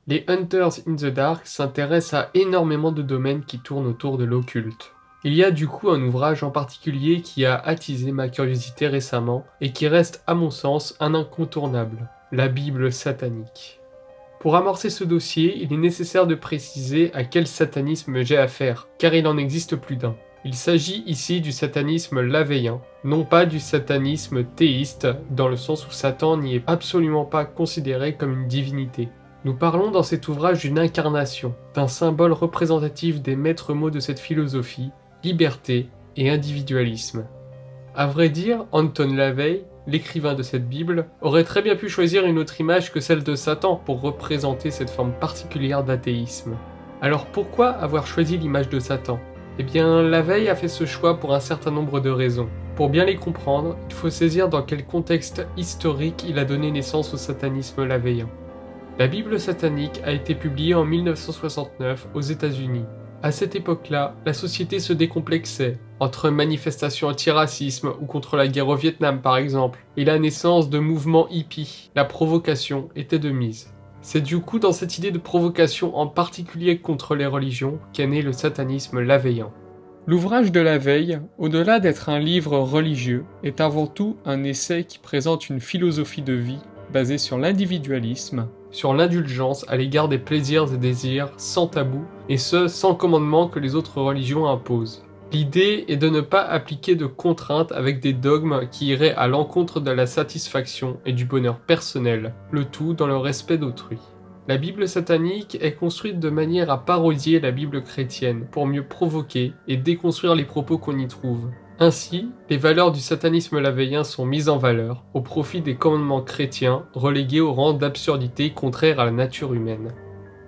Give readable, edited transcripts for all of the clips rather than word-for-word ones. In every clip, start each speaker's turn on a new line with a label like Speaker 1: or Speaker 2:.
Speaker 1: Les Hunters in the Dark s'intéressent à énormément de domaines qui tournent autour de l'occulte. Il y a du coup un ouvrage en particulier qui a attisé ma curiosité récemment et qui reste à mon sens un incontournable, la Bible satanique. Pour amorcer ce dossier, il est nécessaire de préciser à quel satanisme j'ai affaire, car il en existe plus d'un. Il s'agit ici du satanisme lavéien, non pas du satanisme théiste, dans le sens où Satan n'y est absolument pas considéré comme une divinité. Nous parlons dans cet ouvrage d'une incarnation, d'un symbole représentatif des maîtres mots de cette philosophie, liberté et individualisme. À vrai dire, Anton LaVey, l'écrivain de cette Bible, aurait très bien pu choisir une autre image que celle de Satan pour représenter cette forme particulière d'athéisme. Alors pourquoi avoir choisi l'image de Satan ? Eh bien, LaVey a fait ce choix pour un certain nombre de raisons. Pour bien les comprendre, il faut saisir dans quel contexte historique il a donné naissance au satanisme lavéien. La Bible satanique a été publiée en 1969 aux États-Unis. À cette époque-là, la société se décomplexait, entre manifestations anti-racisme ou contre la guerre au Vietnam par exemple, et la naissance de mouvements hippies. La provocation était de mise. C'est du coup dans cette idée de provocation en particulier contre les religions qu'est né le satanisme lavéien. L'ouvrage de LaVey, au-delà d'être un livre religieux, est avant tout un essai qui présente une philosophie de vie basée sur l'individualisme, sur l'indulgence à l'égard des plaisirs et désirs sans tabou, et ce sans commandement que les autres religions imposent. L'idée est de ne pas appliquer de contraintes avec des dogmes qui iraient à l'encontre de la satisfaction et du bonheur personnel, le tout dans le respect d'autrui. La Bible satanique est construite de manière à parodier la Bible chrétienne pour mieux provoquer et déconstruire les propos qu'on y trouve. Ainsi, les valeurs du satanisme lavéien sont mises en valeur au profit des commandements chrétiens relégués au rang d'absurdité contraire à la nature humaine.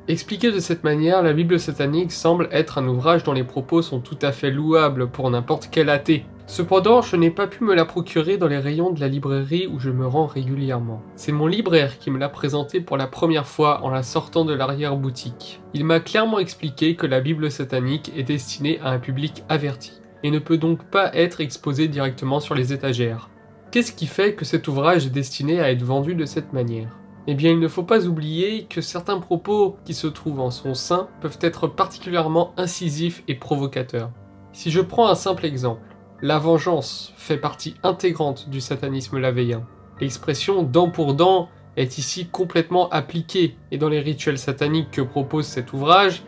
Speaker 1: Expliqué de cette manière, la Bible satanique semble être un ouvrage dont les propos sont tout à fait louables pour n'importe quel athée. Cependant, je n'ai pas pu me la procurer dans les rayons de la librairie où je me rends régulièrement. C'est mon libraire qui me l'a présentée pour la première fois en la sortant de l'arrière-boutique. Il m'a clairement expliqué que la Bible satanique est destinée à un public averti, et ne peut donc pas être exposée directement sur les étagères. Qu'est-ce qui fait que cet ouvrage est destiné à être vendu de cette manière ? Eh bien, il ne faut pas oublier que certains propos qui se trouvent en son sein peuvent être particulièrement incisifs et provocateurs. Si je prends un simple exemple, la vengeance fait partie intégrante du satanisme lavéien. L'expression dent pour dent est ici complètement appliquée, et dans les rituels sataniques que propose cet ouvrage,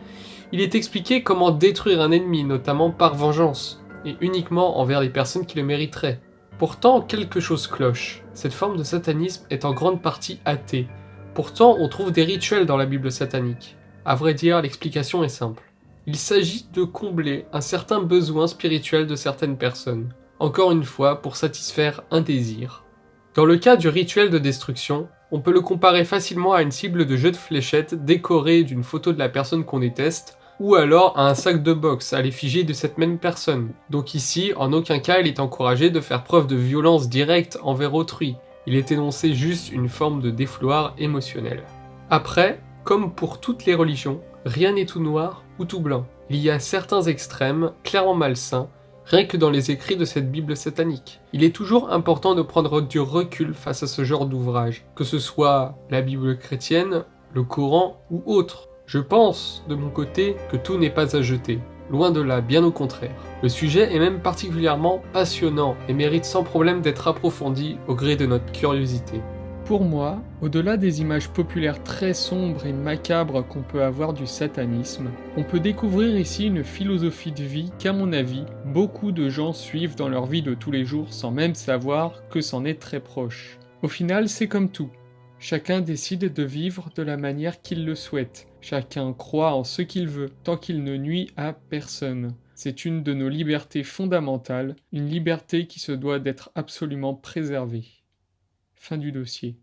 Speaker 1: il est expliqué comment détruire un ennemi, notamment par vengeance, et uniquement envers les personnes qui le mériteraient. Pourtant, quelque chose cloche. Cette forme de satanisme est en grande partie athée. Pourtant, on trouve des rituels dans la Bible satanique. À vrai dire, l'explication est simple. Il s'agit de combler un certain besoin spirituel de certaines personnes. Encore une fois, pour satisfaire un désir. Dans le cas du rituel de destruction, on peut le comparer facilement à une cible de jeu de fléchettes décorée d'une photo de la personne qu'on déteste, ou alors à un sac de boxe à l'effigie de cette même personne. Donc ici, en aucun cas il est encouragé de faire preuve de violence directe envers autrui, il est énoncé juste une forme de défouloir émotionnel. Après, comme pour toutes les religions, rien n'est tout noir ou tout blanc. Il y a certains extrêmes, clairement malsains, rien que dans les écrits de cette Bible satanique. Il est toujours important de prendre du recul face à ce genre d'ouvrage, que ce soit la Bible chrétienne, le Coran ou autre. Je pense, de mon côté, que tout n'est pas à jeter. Loin de là, bien au contraire. Le sujet est même particulièrement passionnant et mérite sans problème d'être approfondi au gré de notre curiosité. Pour moi, au-delà des images populaires très sombres et macabres qu'on peut avoir du satanisme, on peut découvrir ici une philosophie de vie qu'à mon avis, beaucoup de gens suivent dans leur vie de tous les jours sans même savoir que c'en est très proche. Au final, c'est comme tout. Chacun décide de vivre de la manière qu'il le souhaite. Chacun croit en ce qu'il veut, tant qu'il ne nuit à personne. C'est une de nos libertés fondamentales, une liberté qui se doit d'être absolument préservée. Fin du dossier.